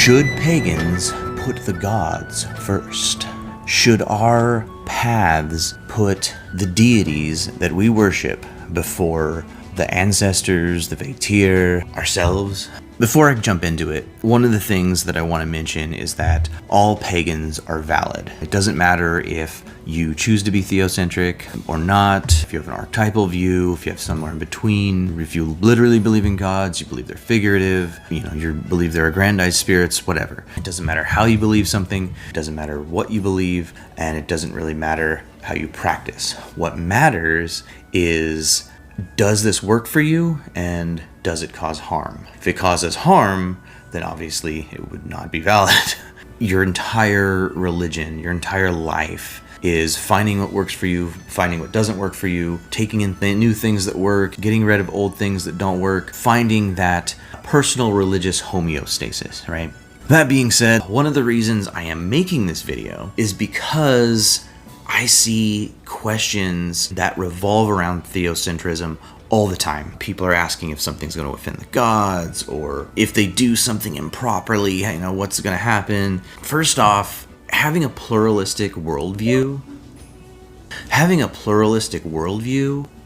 Should pagans put the gods first? Should our paths put the deities that we worship before the ancestors, the Vatir, ourselves? Before I jump into it, one of the things that I want to mention is that all pagans are valid. It doesn't matter if you choose to be theocentric or not, if you have an archetypal view, if you have somewhere in between, if you literally believe in gods, you believe they're figurative, you believe they're aggrandized spirits, whatever. It doesn't matter how you believe something, it doesn't matter what you believe, and it doesn't really matter how you practice. What matters is, does this work for you, and does it cause harm? If it causes harm, then obviously it would not be valid. Your entire religion, your entire life is finding what works for you, finding what doesn't work for you, taking in new things that work, getting rid of old things that don't work, finding that personal religious homeostasis, right? That being said, one of the reasons I am making this video is because I see questions that revolve around theocentrism all the time. People are asking if something's going to offend the gods, or if they do something improperly, what's going to happen? First off, having a pluralistic worldview,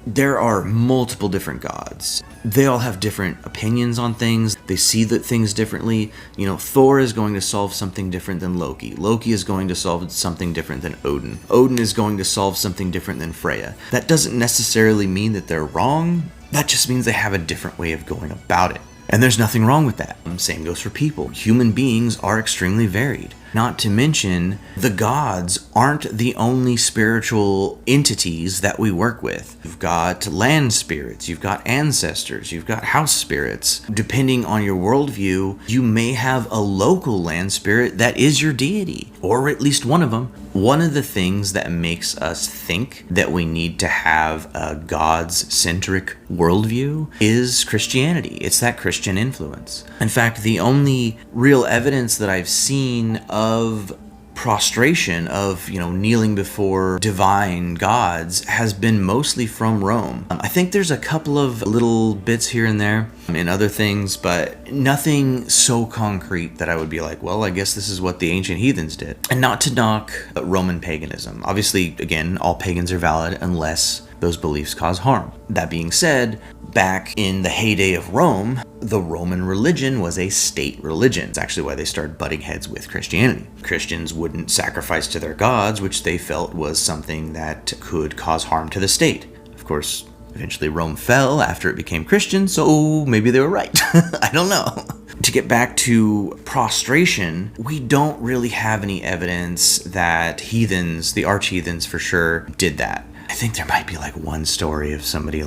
there are multiple different gods. They all have different opinions on things. They see things differently. Thor is going to solve something different than Loki. Loki is going to solve something different than Odin. Odin is going to solve something different than Freya. That doesn't necessarily mean that they're wrong. That just means they have a different way of going about it. And there's nothing wrong with that. Same goes for people. Human beings are extremely varied. Not to mention, the gods aren't the only spiritual entities that we work with. You've got land spirits, you've got ancestors, you've got house spirits. Depending on your worldview, you may have a local land spirit that is your deity, or at least one of them. One of the things that makes us think that we need to have a gods-centric worldview is Christianity. It's that Christian influence. In fact, the only real evidence that I've seen of prostration, of kneeling before divine gods, has been mostly from Rome. I think there's a couple of little bits here and there in other things, but nothing so concrete that I would be like, well, I guess this is what the ancient heathens did. And not to knock Roman paganism. Obviously, again, all pagans are valid unless those beliefs cause harm. That being said, back in the heyday of Rome, the Roman religion was a state religion. It's actually why they started butting heads with Christianity. Christians wouldn't sacrifice to their gods, which they felt was something that could cause harm to the state. Of course, eventually Rome fell after it became Christian, so maybe they were right. I don't know. To get back to prostration, we don't really have any evidence that heathens, the arch-heathens for sure, did that. I think there might be one story of somebody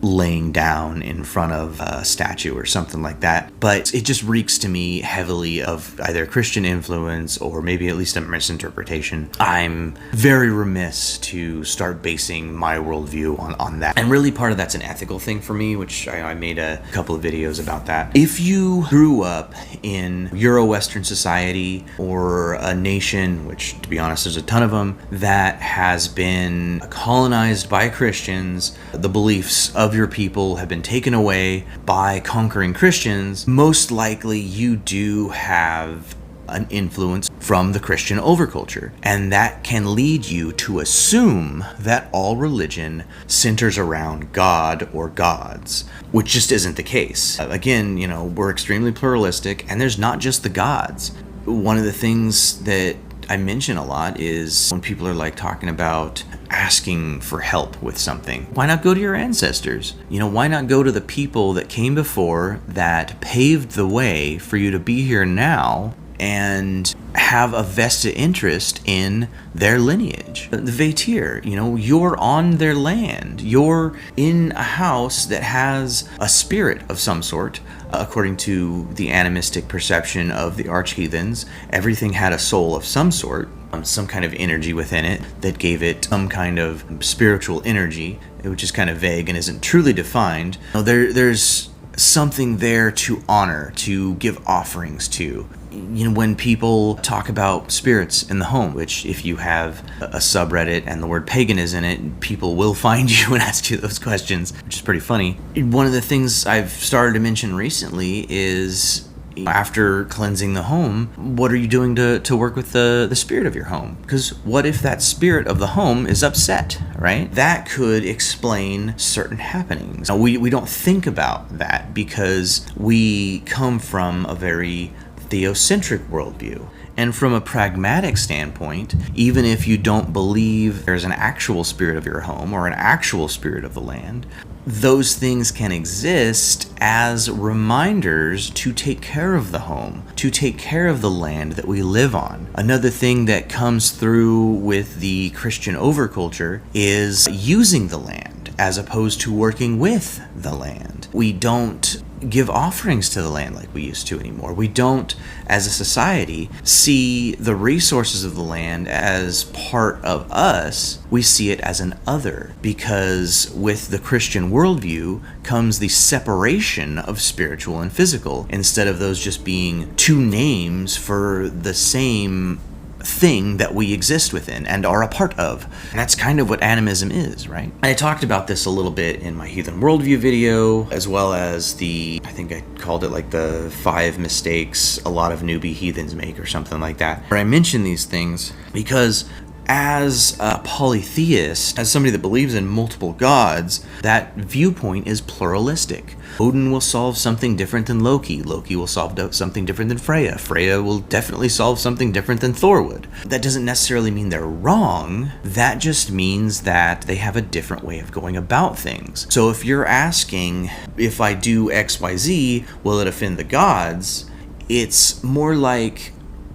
laying down in front of a statue or something like that, but it just reeks to me heavily of either Christian influence or maybe at least a misinterpretation. I'm very remiss to start basing my worldview on that. And really part of that's an ethical thing for me, which I made a couple of videos about that. If you grew up in Euro-Western society or a nation, which to be honest there's a ton of them, that has been colonized by Christians, the beliefs of your people have been taken away by conquering Christians, most likely you do have an influence from the Christian overculture. And that can lead you to assume that all religion centers around God or gods, which just isn't the case. Again, we're extremely pluralistic, and there's not just the gods. One of the things that I mention a lot is when people are talking about asking for help with something. Why not go to your ancestors? Why not go to the people that came before, that paved the way for you to be here now, and have a vested interest in their lineage? The Vatir, you're on their land. You're in a house that has a spirit of some sort. According to the animistic perception of the arch-heathens, everything had a soul of some sort, some kind of energy within it that gave it some kind of spiritual energy, which is kind of vague and isn't truly defined. There's something there to honor, to give offerings to. When people talk about spirits in the home, which if you have a subreddit and the word pagan is in it, people will find you and ask you those questions, which is pretty funny. One of the things I've started to mention recently is After cleansing the home, what are you doing to work with the spirit of your home? Because what if that spirit of the home is upset, right? That could explain certain happenings. Now, we don't think about that because we come from a very theocentric worldview. And from a pragmatic standpoint, even if you don't believe there's an actual spirit of your home or an actual spirit of the land, those things can exist as reminders to take care of the home, to take care of the land that we live on. Another thing that comes through with the Christian overculture is using the land as opposed to working with the land. We don't give offerings to the land like we used to anymore. We don't, as a society, see the resources of the land as part of us. We see it as an other, because with the Christian worldview comes the separation of spiritual and physical, instead of those just being two names for the same thing that we exist within and are a part of. And that's kind of what animism is, right? And I talked about this a little bit in my Heathen Worldview video, as well as I think I called it like the 5 mistakes a lot of newbie heathens make or something like that, where I mention these things because as a polytheist, as somebody that believes in multiple gods, that viewpoint is pluralistic. Odin will solve something different than Loki. Loki will solve something different than Freya. Freya will definitely solve something different than Thor would. That doesn't necessarily mean they're wrong. That just means that they have a different way of going about things. So if you're asking, if I do XYZ, will it offend the gods? It's more like,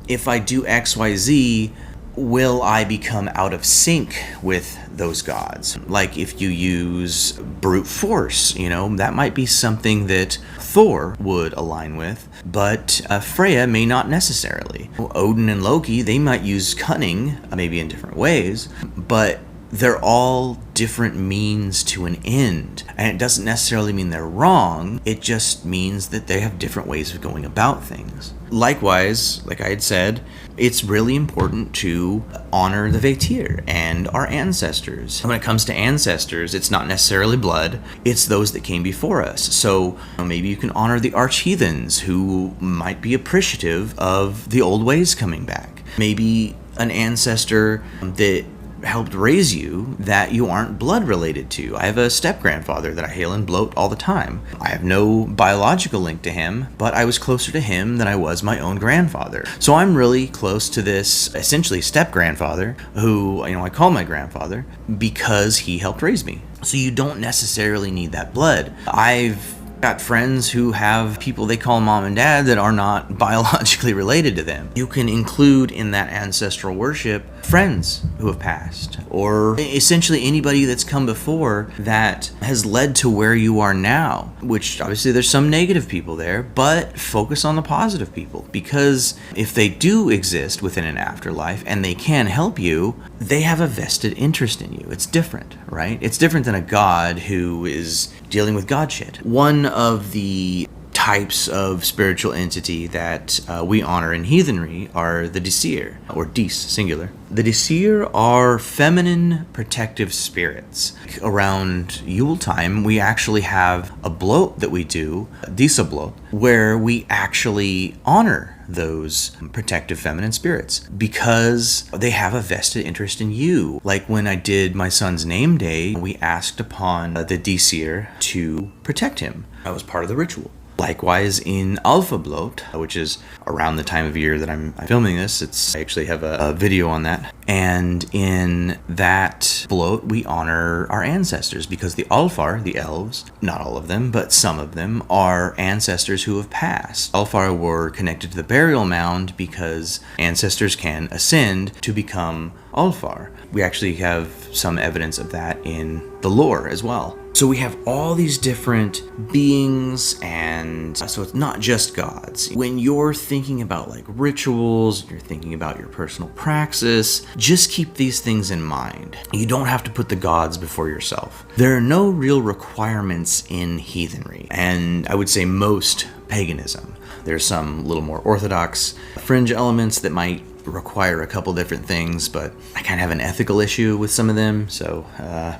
if I do XYZ, will I become out of sync with those gods? Like if you use brute force, that might be something that Thor would align with, but Freya may not necessarily. Odin and Loki, they might use cunning, maybe in different ways, but they're all different means to an end. And it doesn't necessarily mean they're wrong, it just means that they have different ways of going about things. Likewise, like I had said, it's really important to honor the Vetir and our ancestors. When it comes to ancestors, it's not necessarily blood, it's those that came before us. So maybe you can honor the arch-heathens who might be appreciative of the old ways coming back. Maybe an ancestor that helped raise you that you aren't blood related to. I have a step-grandfather that I hail and bloat all the time. I have no biological link to him, but I was closer to him than I was my own grandfather. So I'm really close to this essentially step-grandfather who, I call my grandfather because he helped raise me. So you don't necessarily need that blood. I've got friends who have people they call mom and dad that are not biologically related to them. You can include in that ancestral worship friends who have passed, or essentially anybody that's come before that has led to where you are now, which obviously there's some negative people there, but focus on the positive people, because if they do exist within an afterlife and they can help you, they have a vested interest in you. It's different, right? It's different than a god who is dealing with god shit. One of the types of spiritual entity that we honor in heathenry are the Disir, or Dis, singular. The Disir are feminine protective spirits. Around Yule time, we actually have a bloat that we do, Disa bloat, where we actually honor those protective feminine spirits because they have a vested interest in you. Like when I did my son's name day, we asked upon the Disir to protect him. That was part of the ritual. Likewise, in Alpha Bloat, which is around the time of year that I'm filming this, I actually have a video on that. And in that bloat, we honor our ancestors because the Alfar, the elves, not all of them, but some of them, are ancestors who have passed. Alfar were connected to the burial mound because ancestors can ascend to become Alfar. We actually have some evidence of that in the lore as well. So we have all these different beings, and so it's not just gods. When you're thinking about like rituals, you're thinking about your personal praxis, just keep these things in mind. You don't have to put the gods before yourself. There are no real requirements in heathenry, and I would say most paganism. There's some little more orthodox fringe elements that might require a couple different things, but I kind of have an ethical issue with some of them. So,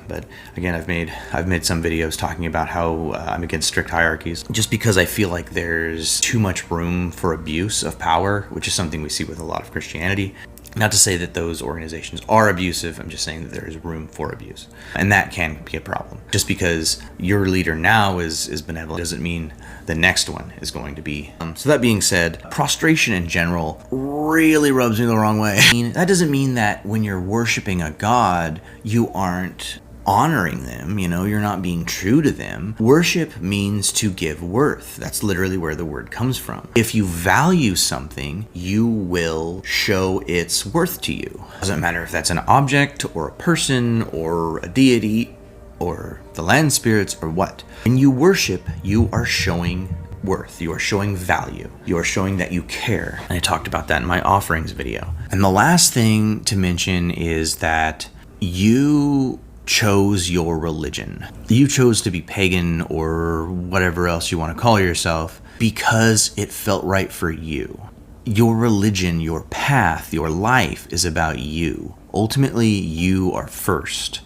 but again, I've made some videos talking about how I'm against strict hierarchies, just because I feel like there's too much room for abuse of power, which is something we see with a lot of Christianity. Not to say that those organizations are abusive, I'm just saying that there is room for abuse. And that can be a problem. Just because your leader now is benevolent doesn't mean the next one is going to be. So that being said, prostration in general really rubs me the wrong way. I mean, that doesn't mean that when you're worshiping a god, you aren't honoring them, you're not being true to them. Worship means to give worth. That's literally where the word comes from. If you value something, you will show its worth to you. Doesn't matter if that's an object or a person or a deity or the land spirits or what. When you worship, you are showing worth. You are showing value. You are showing that you care. And I talked about that in my offerings video. And the last thing to mention is that you chose your religion. You chose to be pagan or whatever else you want to call yourself because it felt right for you. Your religion, your path, your life is about you. Ultimately, you are first.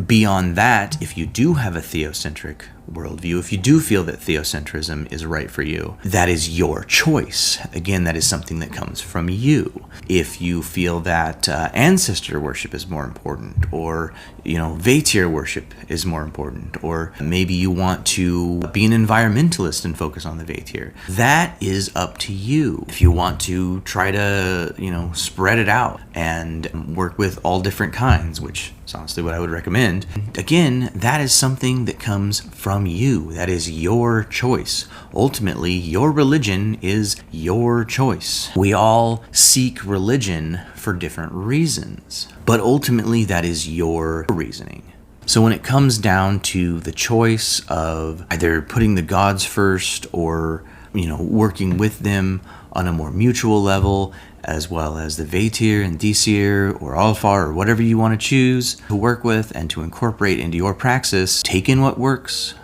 Beyond that, if you do have a theocentric worldview, if you do feel that theocentrism is right for you, that is your choice. Again, that is something that comes from you. If you feel that ancestor worship is more important, or Vatir worship is more important, or maybe you want to be an environmentalist and focus on the Vatir, that is up to you. If you want to try to spread it out and work with all different kinds, which is honestly what I would recommend, again, that is something that comes from you. That is your choice. Ultimately, your religion is your choice. We all seek religion for different reasons, but ultimately that is your reasoning. So when it comes down to the choice of either putting the gods first or working with them on a more mutual level, as well as the Vatir and Disir or Alfar or whatever you want to choose to work with and to incorporate into your praxis, take in what works,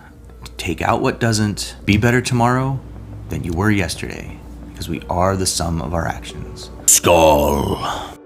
take out what doesn't, be better tomorrow than you were yesterday, because we are the sum of our actions. Skull.